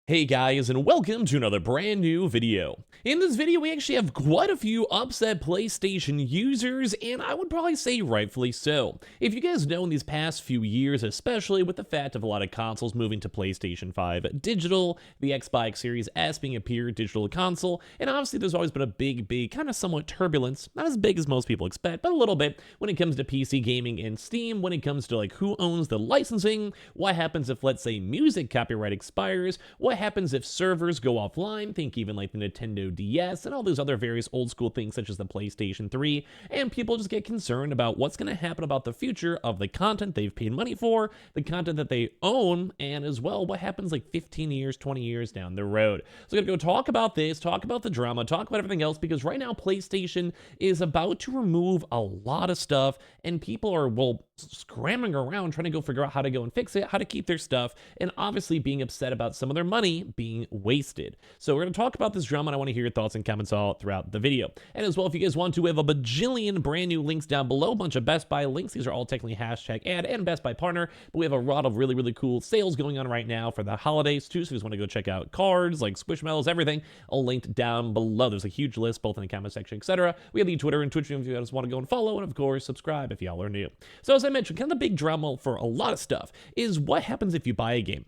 Hey guys, and welcome to another brand new video. In this video, we actually have quite a few upset PlayStation users, and I would probably say rightfully so. If you guys know, in these past few years, especially with the fact of a lot of consoles moving to PlayStation 5 Digital, the Xbox Series S being a pure digital console, and obviously there's always been a big, kind of somewhat turbulence, not as big as most people expect, but a little bit, when it comes to PC gaming and Steam, when it comes to like who owns the licensing, what happens if, let's say, music copyright expires, what happens if servers go offline, think even like the Nintendo DS and all those other various old school things such as the PlayStation 3, and people just get concerned about what's going to happen about the future of the content they've paid money for, the content that they own, and as well what happens like 15 years, 20 years down the road. So I'm going to go talk about this, talk about the drama, talk about everything else, because right now PlayStation is about to remove a lot of stuff, and people are, well, scrambling around trying to go figure out how to go and fix it, how to keep their stuff, and obviously being upset about some of their money being wasted. So we're going to talk about this drama, and I want to hear your thoughts and comments all throughout the video. And as well, if you guys want to, we have a bajillion brand new links down below, a bunch of Best Buy links. These are all technically hashtag ad and Best Buy partner, but we have a lot of really cool sales going on right now for the holidays too, so if you just want to go check out cards, like Squishmallows, everything, all linked down below. There's a huge list, both in the comment section, etc. We have the Twitter and Twitch if you guys want to go and follow, and of course, subscribe if y'all are new. So as I mentioned, kind of the big drama for a lot of stuff is what happens if you buy a game.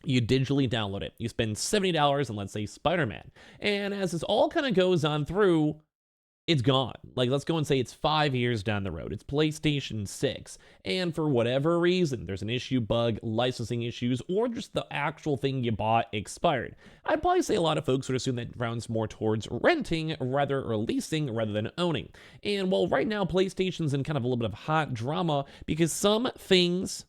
You digitally download it. You spend $70 on, let's say, Spider-Man. And as this all kind of goes on through, it's gone. Like, let's go and say it's 5 years down the road. It's PlayStation 6. And for whatever reason, there's an issue, bug, licensing issues, or just the actual thing you bought expired. I'd probably say a lot of folks would assume that rounds more towards renting or leasing rather than owning. And well, right now, PlayStation's in kind of a little bit of hot drama because some things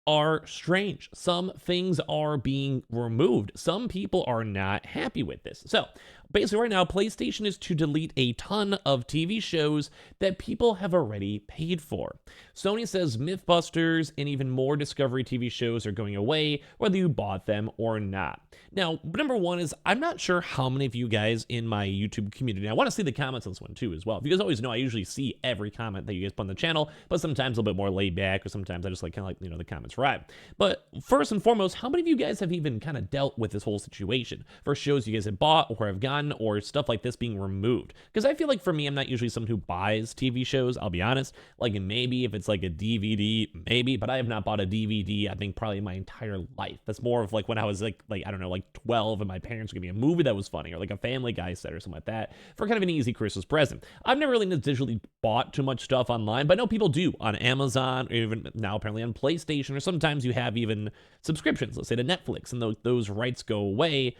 are strange. Some things are being removed. Some people are not happy with this. So basically right now, PlayStation is to delete a ton of TV shows that people have already paid for. Sony says Mythbusters and even more Discovery TV shows are going away, whether you bought them or not. Now, number one is, I'm not sure how many of you guys in my YouTube community, I want to see the comments on this one too as well. If you guys always know, I usually see every comment that you guys put on the channel, but sometimes a little bit more laid back, or sometimes I just like kind of like, the comments right. But first and foremost, how many of you guys have even kind of dealt with this whole situation for shows you guys have bought or have gotten, or stuff like this being removed? Because I feel like for me, I'm not usually someone who buys TV shows, I'll be honest. Like, maybe if it's like a DVD, maybe, but I have not bought a DVD, I think, probably in my entire life. That's more of like when I was like I don't know, like 12, and my parents were giving me a movie that was funny, or like a Family Guy set or something like that, for kind of an easy Christmas present. I've never really digitally bought too much stuff online, but I know people do on Amazon, or even now apparently on PlayStation, or sometimes you have even subscriptions, let's say to Netflix, and those rights go away.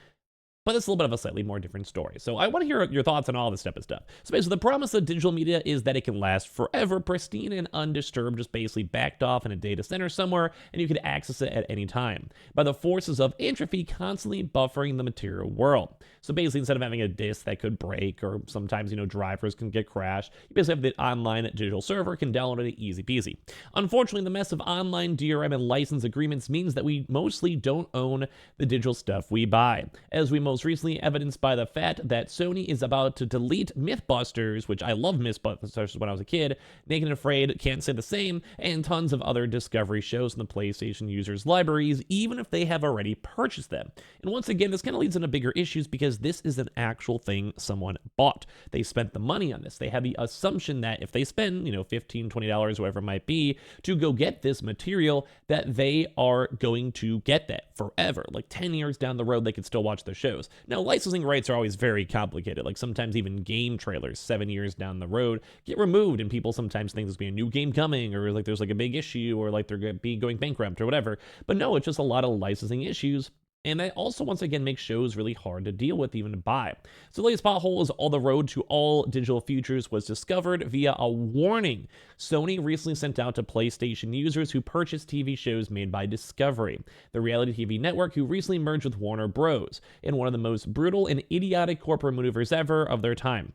But it's a little bit of a slightly more different story. So I want to hear your thoughts on all this type of stuff. So basically, the promise of digital media is that it can last forever, pristine and undisturbed, just basically backed off in a data center somewhere, and you can access it at any time by the forces of entropy constantly buffering the material world. So basically, instead of having a disk that could break, or sometimes, drivers can get crashed, you basically have the online digital server, can download it easy peasy. Unfortunately, the mess of online DRM and license agreements means that we mostly don't own the digital stuff we buy, as we most recently evidenced by the fact that Sony is about to delete Mythbusters, which I love Mythbusters when I was a kid, Naked and Afraid, Can't Say the Same, and tons of other Discovery shows in the PlayStation users' libraries, even if they have already purchased them. And once again, this kind of leads into bigger issues because this is an actual thing someone bought. They spent the money on this. They have the assumption that if they spend, $15, $20, whatever it might be, to go get this material, that they are going to get that forever. Like 10 years down the road, they could still watch their shows. Now, licensing rights are always very complicated. Like sometimes even game trailers 7 years down the road get removed, and people sometimes think there's going to be a new game coming, or like there's like a big issue, or like they're going to be going bankrupt or whatever. But no, it's just a lot of licensing issues. And that also, once again, makes shows really hard to deal with, even to buy. So the latest pothole is all the road to all digital futures was discovered via a warning Sony recently sent out to PlayStation users who purchased TV shows made by Discovery, the reality TV network who recently merged with Warner Bros. In one of the most brutal and idiotic corporate maneuvers ever of their time.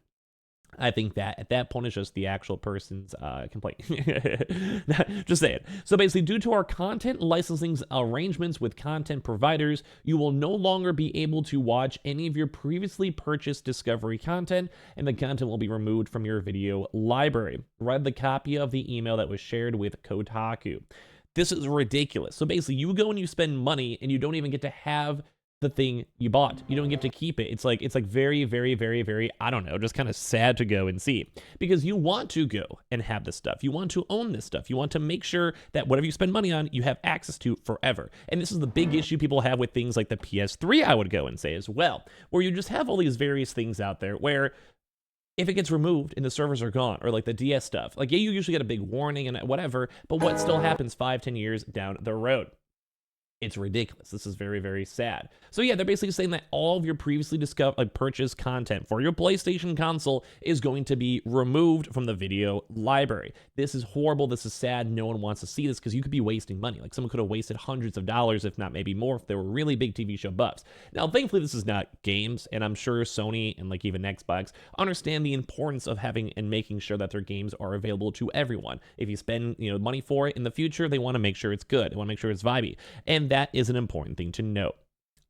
I think that at that point, it's just the actual person's complaint. Just say it. So basically, due to our content licensing arrangements with content providers, you will no longer be able to watch any of your previously purchased Discovery content, and the content will be removed from your video library. Read the copy of the email that was shared with Kotaku. This is ridiculous. So basically, you go and you spend money, and you don't even get to have the thing you bought. You don't get to keep it. It's like very, very, very, very, I don't know, just kind of sad to go and see, because you want to go and have this stuff. You want to own this stuff. You want to make sure that whatever you spend money on, you have access to forever. And this is the big issue people have with things like the PS3, I would go and say as well, where you just have all these various things out there where if it gets removed and the servers are gone, or like the DS stuff, like, yeah, you usually get a big warning and whatever, but what still happens 5-10 years down the road? It's ridiculous. This is very, very sad. So yeah, they're basically saying that all of your previously purchased content for your PlayStation console is going to be removed from the video library. This is horrible. This is sad. No one wants to see this because you could be wasting money. Like, someone could have wasted hundreds of dollars, if not maybe more, if they were really big TV show buffs. Now, thankfully, this is not games, and I'm sure Sony and like even Xbox understand the importance of having and making sure that their games are available to everyone. If you spend, money for it in the future, they want to make sure it's good. They want to make sure it's vibey. And that is an important thing to note.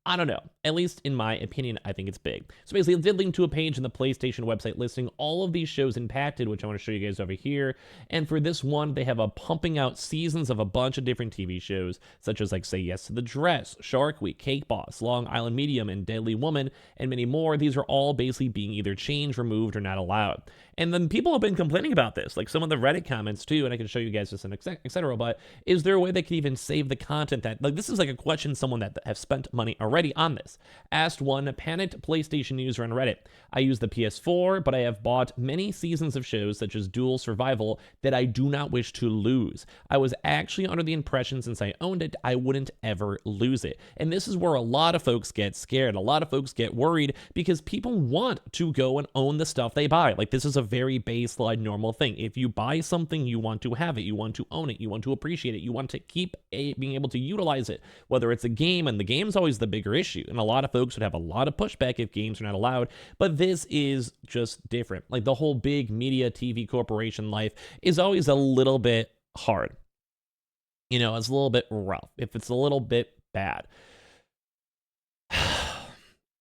I don't know. At least in my opinion, I think it's big. So basically, it did link to a page in the PlayStation website listing all of these shows impacted, which I want to show you guys over here. And for this one, they have a pumping out seasons of a bunch of different TV shows, such as like Say Yes to the Dress, Shark Week, Cake Boss, Long Island Medium, and Deadly Woman, and many more. These are all basically being either changed, removed, or not allowed. And then people have been complaining about this, like some of the Reddit comments too, and I can show you guys this and etc. But is there a way they could even save the content that, like, this is like a question someone that have spent money already on this. Asked one panicked PlayStation user on Reddit. I use the PS4, but I have bought many seasons of shows such as Dual Survival that I do not wish to lose. I was actually under the impression since I owned it, I wouldn't ever lose it. And this is where a lot of folks get scared. A lot of folks get worried because people want to go and own the stuff they buy. Like, this is a very baseline normal thing. If you buy something, you want to have it, you want to own it, you want to appreciate it, you want to keep being able to utilize it, whether it's a game, and the game's always the bigger issue. And a lot of folks would have a lot of pushback if games are not allowed, but this is just different. Like, the whole big media TV corporation life is always a little bit hard. It's a little bit rough. If it's a little bit bad,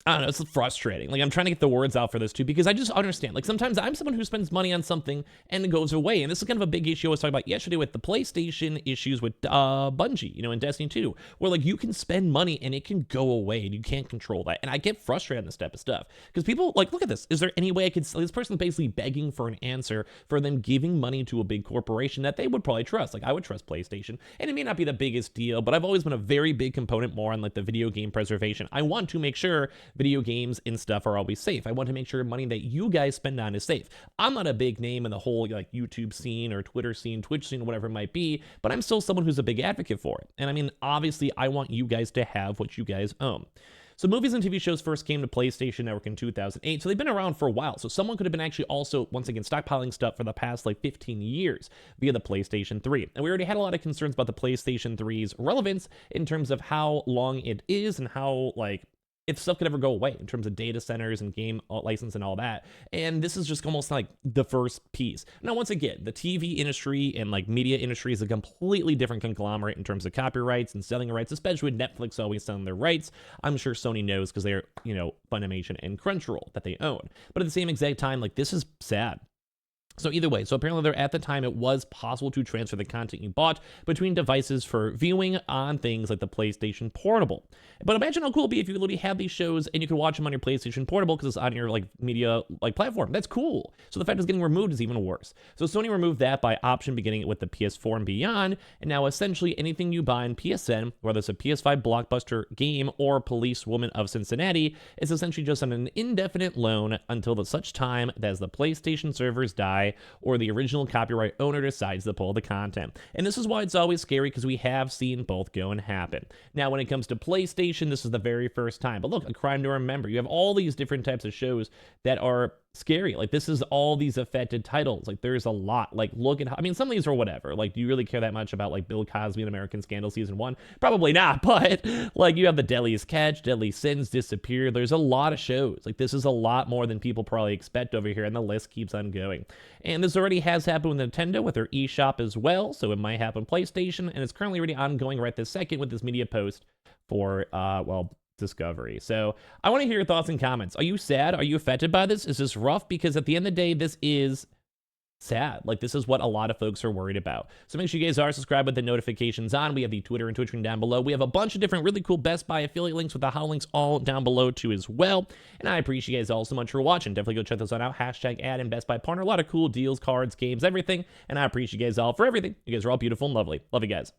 I don't know, it's frustrating. Like, I'm trying to get the words out for this too, because I just understand. Like, sometimes I'm someone who spends money on something and it goes away. And this is kind of a big issue I was talking about yesterday with the PlayStation issues with Bungie, in Destiny 2, where like you can spend money and it can go away and you can't control that. And I get frustrated on this type of stuff because people like, look at this. Is there any way I could, this person's basically begging for an answer for them giving money to a big corporation that they would probably trust. Like, I would trust PlayStation, and it may not be the biggest deal, but I've always been a very big component more on like the video game preservation. I want to make sure video games and stuff are always safe. I want to make sure money that you guys spend on is safe. I'm not a big name in the whole like YouTube scene or Twitter scene, Twitch scene, whatever it might be, but I'm still someone who's a big advocate for it. And I mean, obviously, I want you guys to have what you guys own. So movies and TV shows first came to PlayStation Network in 2008, so they've been around for a while. So someone could have been actually also, once again, stockpiling stuff for the past like 15 years via the PlayStation 3. And we already had a lot of concerns about the PlayStation 3's relevance in terms of how long it is and how, like, if stuff could ever go away in terms of data centers and game license and all that. And this is just almost like the first piece. Now, once again, the TV industry and like media industry is a completely different conglomerate in terms of copyrights and selling rights, especially with Netflix always selling their rights. I'm sure Sony knows because they're, Funimation and Crunchyroll that they own. But at the same exact time, like, this is sad. So either way, so apparently at the time, it was possible to transfer the content you bought between devices for viewing on things like the PlayStation Portable. But imagine how cool it'd be if you literally have these shows and you could watch them on your PlayStation Portable because it's on your like media like platform. That's cool. So the fact it's getting removed is even worse. So Sony removed that by option beginning with the PS4 and beyond, and now essentially anything you buy in PSN, whether it's a PS5 blockbuster game or Policewoman of Cincinnati, is essentially just on an indefinite loan until the such time as the PlayStation servers die or the original copyright owner decides to pull the content. And this is why it's always scary, because we have seen both go and happen. Now, when it comes to PlayStation, this is the very first time. But look, a crime to remember. You have all these different types of shows that are scary. Like, this is all these affected titles. Like, there's a lot. Like, look at, some of these are whatever. Like, do you really care that much about like Bill Cosby and American Scandal season 1? Probably not. But like, you have The Deadliest Catch, Deadly Sins, Disappear. There's a lot of shows. Like, this is a lot more than people probably expect over here, and the list keeps on going. And this already has happened with Nintendo with their eShop as well, so it might happen PlayStation, and it's currently already ongoing right this second with this media post for Discovery. So I want to hear your thoughts and comments. Are you sad? Are you affected by this? Is this rough? Because at the end of the day, this is sad. Like, this is what a lot of folks are worried about. So make sure you guys are subscribed with the notifications on. We have the Twitter and Twitch link down below. We have a bunch of different really cool Best Buy affiliate links with the HODL links all down below too as well. And I appreciate you guys all so much for watching. Definitely go check those out. Hashtag ad and Best Buy partner. A lot of cool deals, cards, games, everything. And I appreciate you guys all for everything. You guys are all beautiful and lovely. Love you guys.